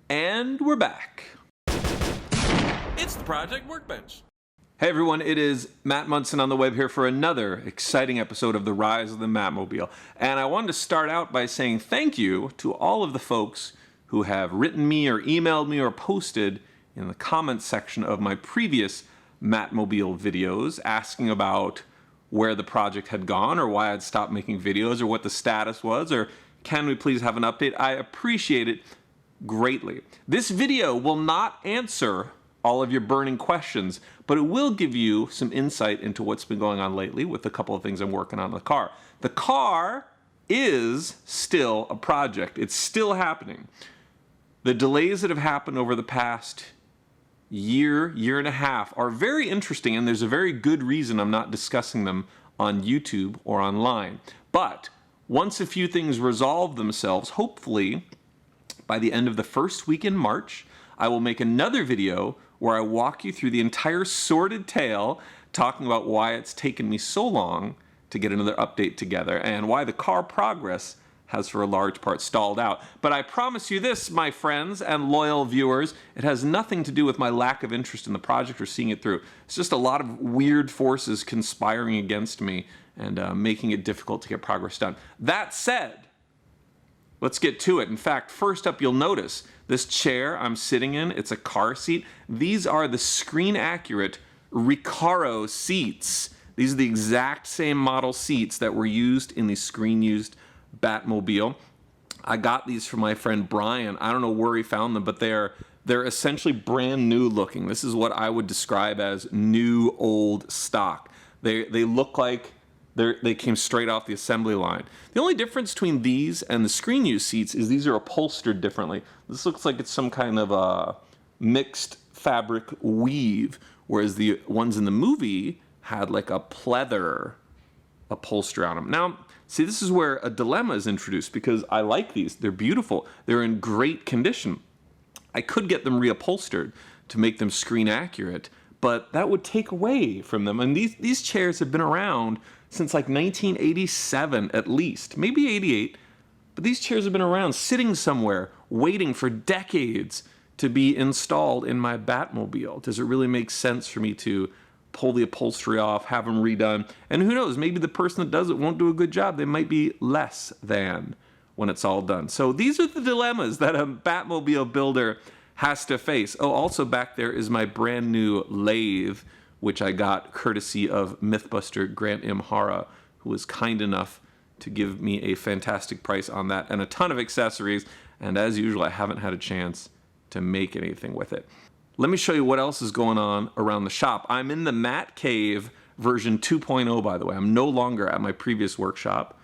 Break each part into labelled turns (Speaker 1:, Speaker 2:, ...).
Speaker 1: And we're back.
Speaker 2: It's the Project Workbench.
Speaker 1: Hey everyone, it is Matt Munson on the web here for another exciting episode of The Rise of the MattMobile. And I wanted to start out by saying thank you to all of the folks who have written me or emailed me or posted in the comments section of my previous MattMobile videos asking about where the project had gone or why I'd stopped making videos or what the status was or can we please have an update. I appreciate it greatly. This video will not answer all of your burning questions, but it will give you some insight into what's been going on lately with a couple of things I'm working on in the car. The car is still a project. It's still happening. The delays that have happened over the past year and a half are very interesting, and there's a very good reason I'm not discussing them on YouTube or online. But once a few things resolve themselves, hopefully by the end of the first week in March, I will make another video where I walk you through the entire sordid tale, talking about why it's taken me so long to get another update together and why the car progress has for a large part stalled out. But I promise you this, my friends and loyal viewers, it has nothing to do with my lack of interest in the project or seeing it through. It's just a lot of weird forces conspiring against me and making it difficult to get progress done. That said, let's get to it. In fact, first up, you'll notice this chair I'm sitting in, it's a car seat. These are the screen accurate Ricaro seats. These are the exact same model seats that were used in the screen used Batmobile. I got these from my friend Brian. I don't know where he found them, but they're essentially brand new looking. This is what I would describe as new old stock. They look like they came straight off the assembly line. The only difference between these and the screen use seats is these are upholstered differently. This looks like it's some kind of a mixed fabric weave, whereas the ones in the movie had like a pleather upholstery on them. Now, see, this is where a dilemma is introduced because I like these. They're beautiful. They're in great condition. I could get them reupholstered to make them screen accurate, but that would take away from them. And these chairs have been around since like 1987 at least, maybe 88, but these chairs have been around sitting somewhere waiting for decades to be installed in my Batmobile. Does it really make sense for me to pull the upholstery off, have them redone? And who knows, maybe the person that does it won't do a good job. They might be less than when it's all done. So these are the dilemmas that a Batmobile builder has to face. Oh, also back there is my brand new lathe, which I got courtesy of Mythbuster Grant Imhara, who was kind enough to give me a fantastic price on that and a ton of accessories. And as usual, I haven't had a chance to make anything with it. Let me show you what else is going on around the shop. I'm in the Matt Cave version 2.0, by the way. I'm no longer at my previous workshop.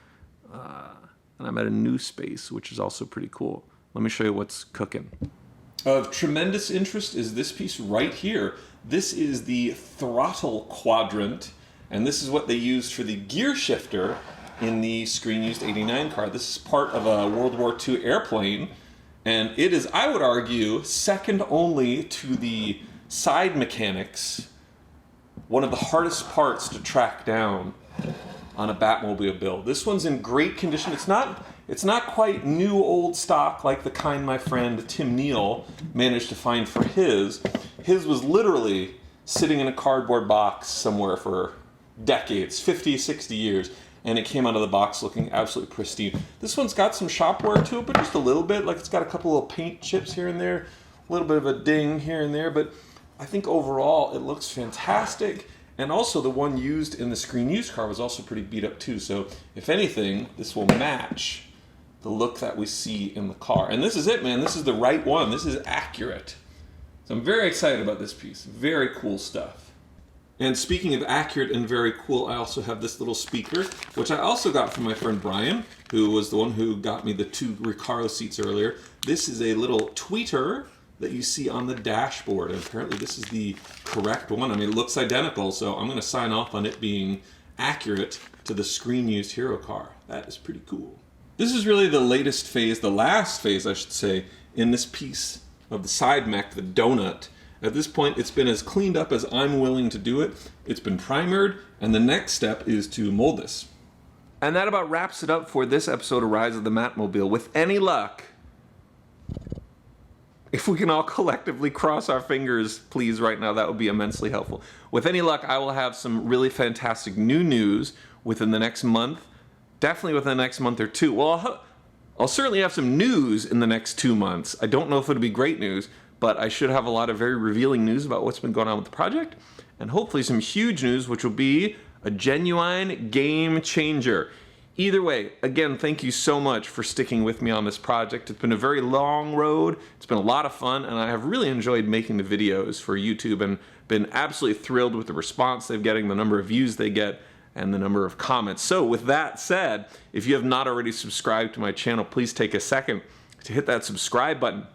Speaker 1: And I'm at a new space, which is also pretty cool. Let me show you what's cooking. Of tremendous interest is this piece right here. This is the Throttle Quadrant, and this is what they used for the gear shifter in the screen-used 89 car. This is part of a World War II airplane, and it is, I would argue, second only to the side mechanics, one of the hardest parts to track down on a Batmobile build. This one's in great condition. It's not quite new old stock like the kind my friend Tim Neal managed to find for his. His was literally sitting in a cardboard box somewhere for decades, 50, 60 years, and it came out of the box looking absolutely pristine. This one's got some shop wear to it, but just a little bit. Like it's got a couple little paint chips here and there, a little bit of a ding here and there, but I think overall it looks fantastic. And also the one used in the screen used car was also pretty beat up too. So if anything, this will match the look that we see in the car. And this is it, man. This is the right one. This is accurate. So I'm very excited about this piece. Very cool stuff. And speaking of accurate and very cool, I also have this little speaker, which I also got from my friend Brian, who was the one who got me the two Ricaro seats earlier. This is a little tweeter that you see on the dashboard, and apparently this is the correct one. I mean, it looks identical, so I'm gonna sign off on it being accurate to the screen-used hero car. That is pretty cool. This is really the latest phase, the last phase, I should say, in this piece of the side mech, the donut. At this point, it's been as cleaned up as I'm willing to do it. It's been primered, and the next step is to mold this. And that about wraps it up for this episode of Rise of the MattMobile. With any luck, If we can all collectively cross our fingers, please, right now, that would be immensely helpful. With any luck, I will have some really fantastic new news within the next month. Definitely within the next month or two. Well, I'll certainly have some news in the next 2 months. I don't know if it'll be great news, but I should have a lot of very revealing news about what's been going on with the project. And hopefully some huge news, which will be a genuine game changer. Either way, again, thank you so much for sticking with me on this project. It's been a very long road. It's been a lot of fun, and I have really enjoyed making the videos for YouTube and been absolutely thrilled with the response they're getting, the number of views they get, and the number of comments. So with that said, if you have not already subscribed to my channel, please take a second to hit that subscribe button,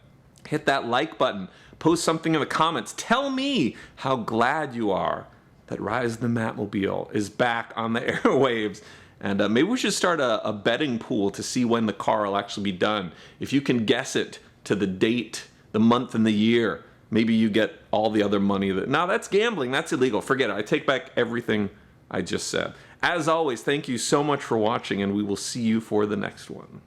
Speaker 1: hit that like button, post something in the comments. Tell me how glad you are that Rise of the MattMobile is back on the airwaves. And maybe we should start a betting pool to see when the car will actually be done. If you can guess it to the date, the month, and the year, maybe you get all the other money. Now that's gambling. That's illegal. Forget it. I take back everything I just said. As always, thank you so much for watching, and we will see you for the next one.